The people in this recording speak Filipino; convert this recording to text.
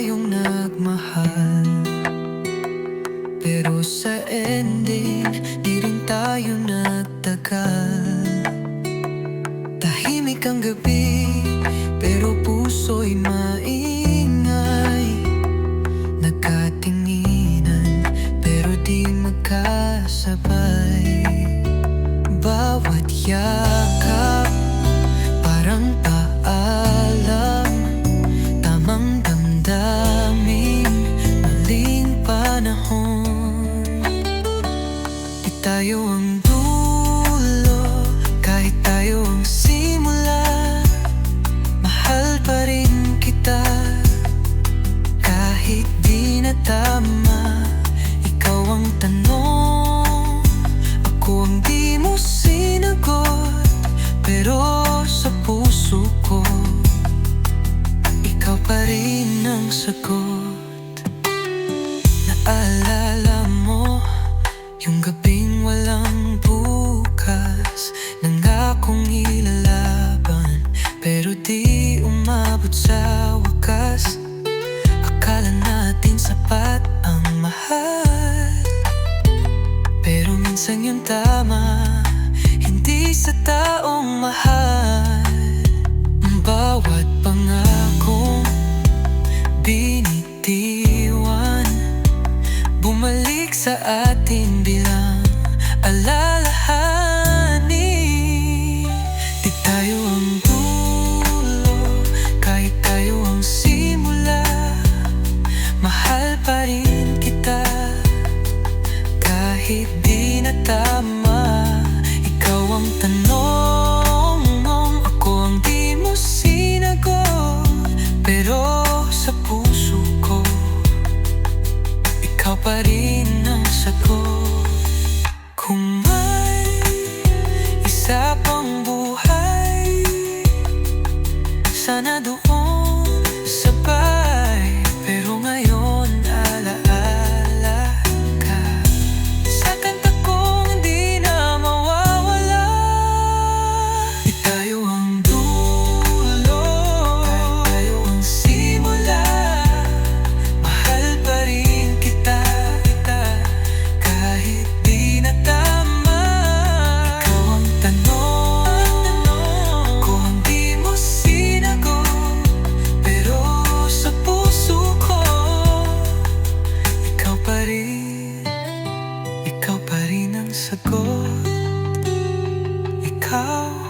tayong nagmahal, pero sa ending di rin tayo nagtagal. Tahimik ang gabi, pero puso'y maingay. Nagkatinginan, pero di magkasabay. Bawat yakap parang paalam, tamang damdamin, maling panahon. Di tayo ang dulo, kahit tayo ang simula. Mahal pa rin kita, kahit di na tama. Ikaw ang tanong, ako ang di mo sinagot, pero sa puso ko ikaw pa rin ang sagot. Naalala mo yung gabing walang bukas, nangakong ilalaban, pero di umabot sa wakas. Akala natin sapat ang mahal, pero minsan yung tama hindi sa taong mahal. Bawat pangakong binitiwan, bumalik sa atin bilang alalahanin. Di tayo ang dulo, kahit tayo ang simula. Mahal pa rin kita, kahit di na tama. Ikaw ang tanong, ako ang di mo sinagot, pero sa puso ko ikaw pa rin ang sagot. Kung may isa pang buhay, sana doon sabay, pero ngayon alaala ka sa kanta kong hindi na mawawala. Di tayo ang dulo, kahit tayo ang simula. Mahal pa rin kita, kahit di na tama. Ikaw ang tanong, ako ang di mo sinagot, pero sa puso ko ikaw pa rin ang sagot. Ikaw